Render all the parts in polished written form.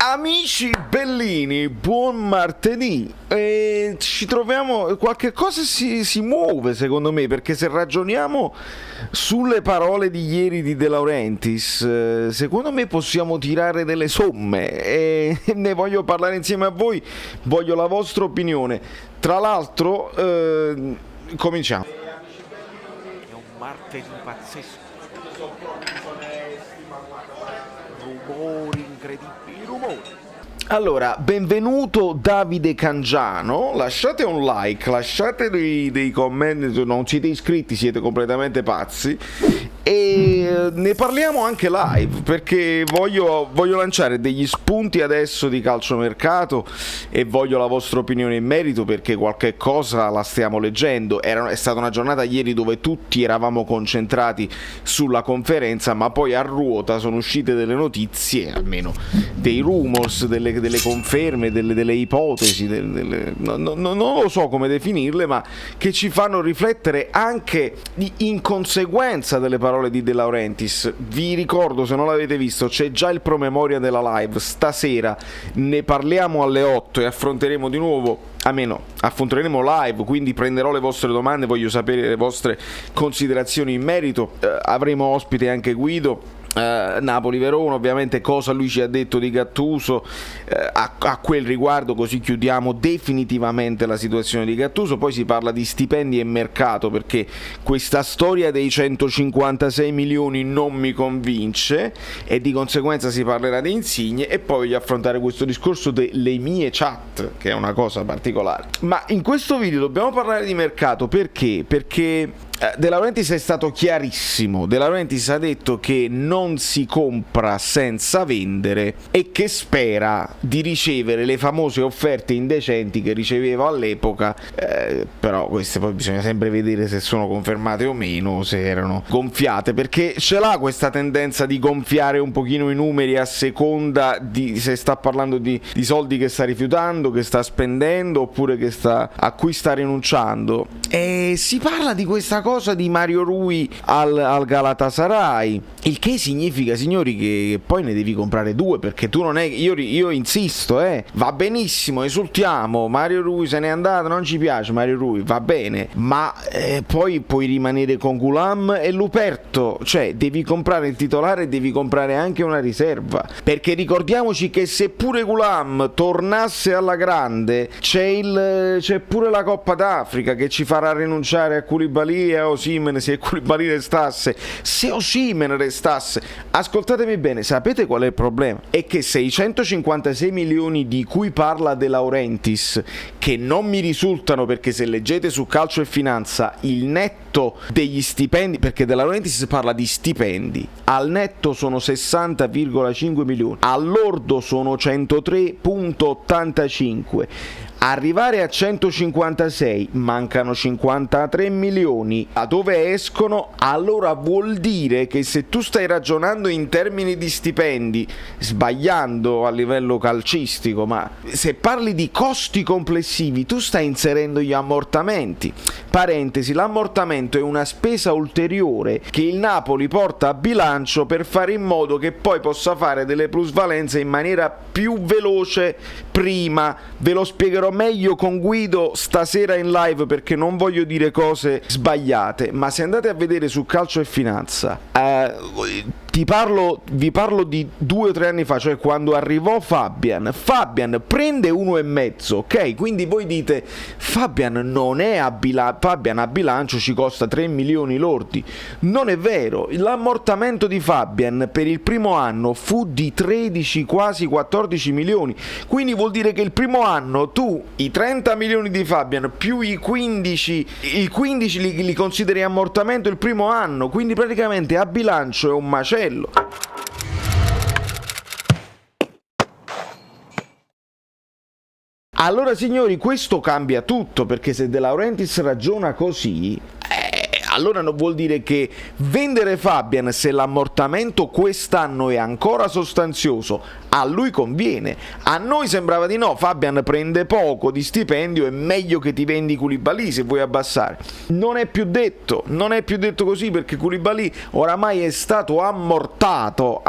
Amici bellini, buon martedì. Ci troviamo, qualche cosa si muove secondo me, perché se ragioniamo sulle parole di ieri di De Laurentiis, secondo me possiamo tirare delle somme e ne voglio parlare insieme a voi, voglio la vostra opinione. Tra l'altro, cominciamo. È un martedì pazzesco. Rumori incredibili, rumori. Allora, benvenuto Davide Cangiano, lasciate un like, lasciate dei commenti, non siete iscritti, siete completamente pazzi, e ne parliamo anche live, perché voglio lanciare degli spunti adesso di calciomercato e voglio la vostra opinione in merito, perché qualche cosa la stiamo leggendo. È stata una giornata ieri dove tutti eravamo concentrati sulla conferenza, ma poi a ruota sono uscite delle notizie, almeno dei rumors, delle conferme, delle ipotesi, non lo so come definirle, ma che ci fanno riflettere anche in conseguenza delle parole di De Laurentiis. Vi ricordo, se non l'avete visto, c'è già il promemoria della live, stasera ne parliamo alle 8 e affronteremo di nuovo, almeno affronteremo live, quindi prenderò le vostre domande, voglio sapere le vostre considerazioni in merito. Avremo ospite anche Guido, Napoli-Verona, ovviamente cosa lui ci ha detto di Gattuso a quel riguardo, così chiudiamo definitivamente la situazione di Gattuso. Poi si parla di stipendi e mercato, perché questa storia dei 156 milioni non mi convince e di conseguenza si parlerà di Insigne, e poi voglio affrontare questo discorso delle mie chat, che è una cosa particolare. Ma in questo video dobbiamo parlare di mercato perché De Laurentiis è stato chiarissimo. De Laurentiis ha detto che non si compra senza vendere e che spera di ricevere le famose offerte indecenti che riceveva all'epoca, però queste poi bisogna sempre vedere se sono confermate o meno, se erano gonfiate, perché ce l'ha questa tendenza di gonfiare un pochino i numeri a seconda di se sta parlando di soldi che sta rifiutando, che sta spendendo, oppure a cui sta rinunciando. E si parla di questa cosa di Mario Rui al Galatasaray, il che significa, signori, che poi ne devi comprare due, perché tu non è, io insisto, va benissimo, esultiamo, Mario Rui se n'è andato, non ci piace Mario Rui, va bene, ma poi puoi rimanere con Gulam e Luperto, cioè devi comprare il titolare e devi comprare anche una riserva, perché ricordiamoci che se pure Gulam tornasse alla grande c'è pure la Coppa d'Africa che ci farà rinunciare a Koulibaly e a Osimhen. Se Koulibaly restasse, se Osimhen restasse, ascoltatemi bene, sapete qual è il problema? È che se i 156 milioni di cui parla De Laurentiis, che non mi risultano, perché se leggete su Calcio e Finanza il netto degli stipendi, perché De Laurentiis parla di stipendi, al netto sono 60,5 milioni, al lordo sono 103,85. Arrivare a 156, mancano 53 milioni, da dove escono? Allora vuol dire che se tu stai ragionando in termini di stipendi, sbagliando a livello calcistico, ma se parli di costi complessivi, tu stai inserendo gli ammortamenti. Parentesi, l'ammortamento è una spesa ulteriore che il Napoli porta a bilancio per fare in modo che poi possa fare delle plusvalenze in maniera più veloce prima. Ve lo spiegherò meglio con Guido stasera in live, perché non voglio dire cose sbagliate, ma se andate a vedere su Calcio e Finanza, vi parlo di 2 o 3 anni fa, cioè quando arrivò Fabian prende 1,5, ok? Quindi voi dite Fabian non è Fabian a bilancio ci costa 3 milioni lordi. Non è vero, l'ammortamento di Fabian per il primo anno fu di 13, quasi 14 milioni, quindi vuol dire che il primo anno tu i 30 milioni di Fabian più i 15 li consideri ammortamento il primo anno, quindi praticamente a bilancio è un macello. Allora signori, questo cambia tutto, perché se De Laurentiis ragiona così, allora non vuol dire che vendere Fabian, se l'ammortamento quest'anno è ancora sostanzioso, a lui conviene, a noi sembrava di no. Fabian prende poco di stipendio, è meglio che ti vendi Koulibaly se vuoi abbassare. Non è più detto così, perché Koulibaly oramai è stato ammortizzato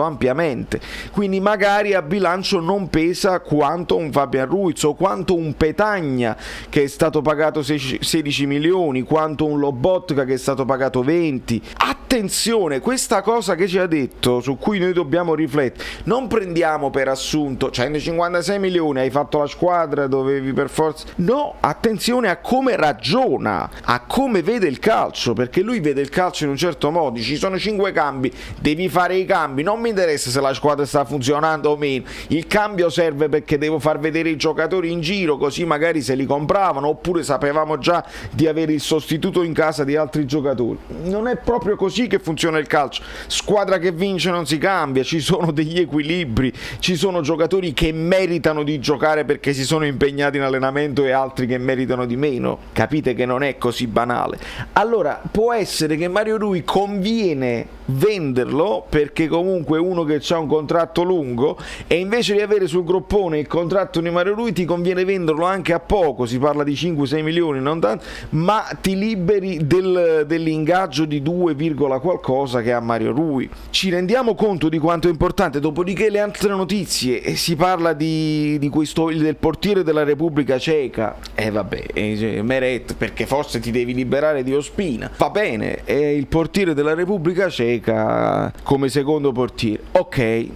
ampiamente, quindi magari a bilancio non pesa quanto un Fabian Ruiz o quanto un Petagna che è stato pagato 16 milioni, quanto un Lobotka che è stato pagato 20. Attenzione, questa cosa che ci ha detto, su cui noi dobbiamo riflettere, non prendiamo per assunto 156 milioni, hai fatto la squadra, dovevi per forza. No, attenzione a come ragiona, a come vede il calcio, perché lui vede il calcio in un certo modo. Ci sono 5 cambi, devi fare i cambi, non mi interessa se la squadra sta funzionando o meno, il cambio serve perché devo far vedere i giocatori in giro, così magari se li compravano, oppure sapevamo già di avere il sostituto in casa di altri giocatori. Non è proprio così che funziona il calcio. Squadra che vince non si cambia, ci sono degli equilibri, ci sono giocatori che meritano di giocare perché si sono impegnati in allenamento e altri che meritano di meno. Capite che non è così banale. Allora può essere che Mario Rui conviene venderlo perché comunque è uno che ha un contratto lungo, e invece di avere sul groppone il contratto di Mario Rui ti conviene venderlo anche a poco, si parla di 5-6 milioni, non tanto, ma ti liberi dell'ingaggio di 2, qualcosa che ha Mario Rui. Ci rendiamo conto di quanto è importante. Dopodiché le altre notizie, si parla di questo, del portiere della Repubblica Ceca, Meret, perché forse ti devi liberare di Ospina, va bene, è il portiere della Repubblica Ceca come secondo portiere, ok,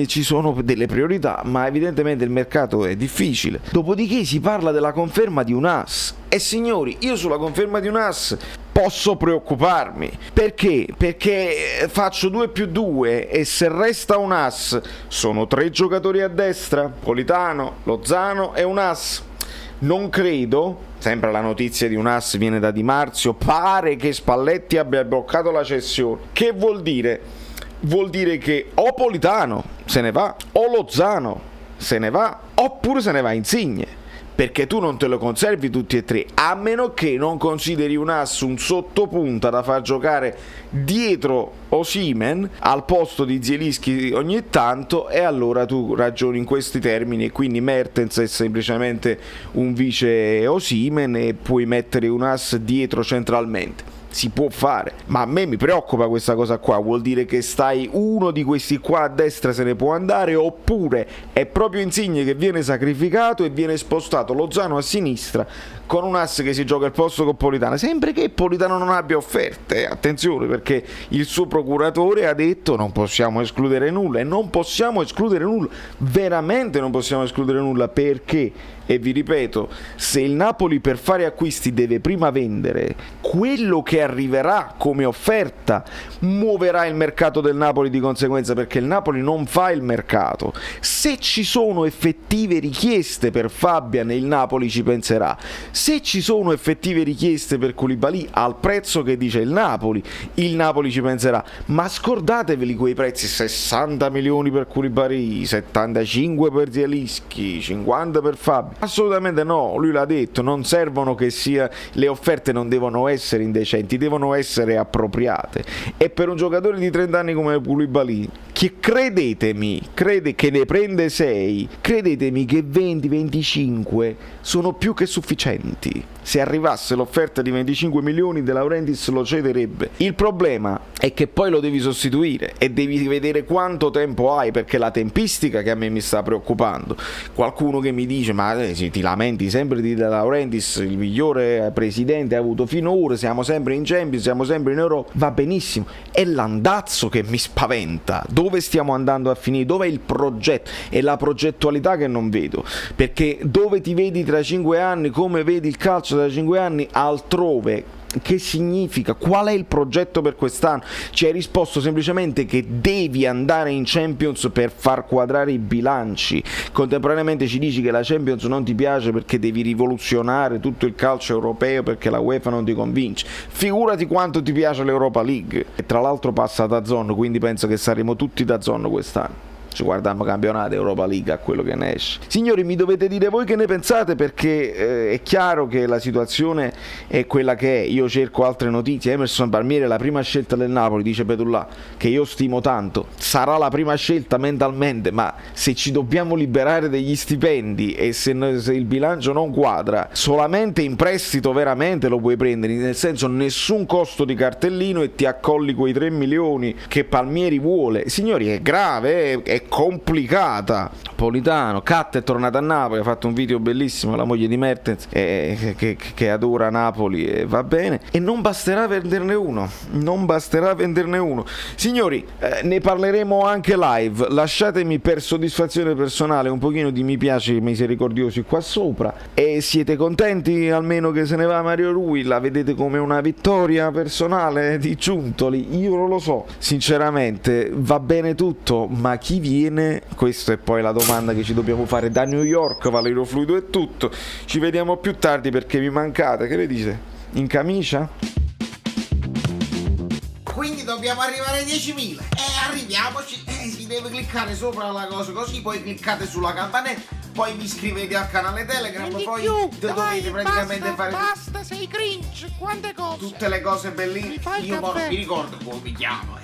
ci sono delle priorità, ma evidentemente il mercato è difficile. Dopodiché si parla della conferma di un as, e signori, io sulla conferma di un as posso preoccuparmi. Perché? Perché faccio 2+2 e se resta un as sono 3 giocatori a destra, Politano, Lozano e un as. Non credo, sempre la notizia di un as viene da Di Marzio, pare che Spalletti abbia bloccato la cessione. Che vuol dire? Vuol dire che o Politano se ne va, o Lozano se ne va, oppure se ne va Insigne, perché tu non te lo conservi tutti e 3, a meno che non consideri un as un sottopunta da far giocare dietro Osimhen al posto di Zielinski ogni tanto, e allora tu ragioni in questi termini, e quindi Mertens è semplicemente un vice Osimhen e puoi mettere un as dietro centralmente. Si può fare, ma a me mi preoccupa questa cosa qua. Vuol dire che uno di questi qua a destra se ne può andare, oppure è proprio Insigne che viene sacrificato e viene spostato Lozano a sinistra con un asse che si gioca al posto con Politano, sempre che Politano non abbia offerte. Attenzione, perché il suo procuratore ha detto non possiamo escludere nulla, e non possiamo escludere nulla, veramente non possiamo escludere nulla, perché, e vi ripeto, se il Napoli per fare acquisti deve prima vendere, quello che arriverà come offerta muoverà il mercato del Napoli di conseguenza, perché il Napoli non fa il mercato. Se ci sono effettive richieste per Fabian, il Napoli ci penserà. Se ci sono effettive richieste per Koulibaly al prezzo che dice il Napoli ci penserà. Ma scordateveli quei prezzi: 60 milioni per Koulibaly, 75 per Zielinski, 50 per Fabian. Assolutamente no, lui l'ha detto, non servono che sia, le offerte non devono essere indecenti, devono essere appropriate. E per un giocatore di 30 anni come Koulibaly, che credetemi, che ne prende 6, credetemi che 20-25 sono più che sufficienti. Se arrivasse l'offerta di 25 milioni, De Laurentiis lo cederebbe. Il problema è che poi lo devi sostituire e devi vedere quanto tempo hai, perché la tempistica che a me mi sta preoccupando. Qualcuno che mi dice ma ti lamenti sempre di De Laurentiis, il migliore presidente ha avuto finora, siamo sempre in Champions, siamo sempre in Europa. Va benissimo, è l'andazzo che mi spaventa. Dove stiamo andando a finire? Dov'è il progetto? È la progettualità che non vedo, perché dove ti vedi tra 5 anni, come vedi il calcio da 5 anni altrove? Che significa? Qual è il progetto per quest'anno? Ci hai risposto semplicemente che devi andare in Champions per far quadrare i bilanci. Contemporaneamente ci dici che la Champions non ti piace perché devi rivoluzionare tutto il calcio europeo, perché la UEFA non ti convince. Figurati quanto ti piace l'Europa League, e tra l'altro passa da DAZN, quindi penso che saremo tutti da DAZN quest'anno. ci guardiamo campionato, Europa League, a quello che ne esce. Signori, mi dovete dire voi che ne pensate, perché è chiaro che la situazione è quella che è. Io cerco altre notizie. Emerson Palmieri è la prima scelta del Napoli, dice Petullà, che io stimo tanto. Sarà la prima scelta mentalmente, ma se ci dobbiamo liberare degli stipendi e se il bilancio non quadra, solamente in prestito veramente lo puoi prendere, nel senso nessun costo di cartellino e ti accolli quei 3 milioni che Palmieri vuole. Signori, è grave, è complicata. Politano, Cat è tornato a Napoli, ha fatto un video bellissimo, la moglie di Mertens che adora Napoli, e va bene, e non basterà venderne uno, signori. Ne parleremo anche live. Lasciatemi, per soddisfazione personale, un pochino di mi piace misericordiosi qua sopra. E siete contenti almeno che se ne va Mario Rui? La vedete come una vittoria personale di Giuntoli? Io non lo so, sinceramente. Va bene tutto, ma chi viene? Questa è poi la domanda che ci dobbiamo fare. Da New York, Valerio Fluido è tutto. Ci vediamo più tardi perché mi mancate. Che ne dite? In camicia? Quindi dobbiamo arrivare ai 10.000. Arriviamoci. Si deve cliccare sopra la cosa, così poi cliccate sulla campanella, poi vi iscrivete al canale Telegram, poi dovete praticamente fare basta, sei cringe, quante cose. tutte le cose bellissime. Mi fai il Io caffè. non mi ricordo come mi chiamo.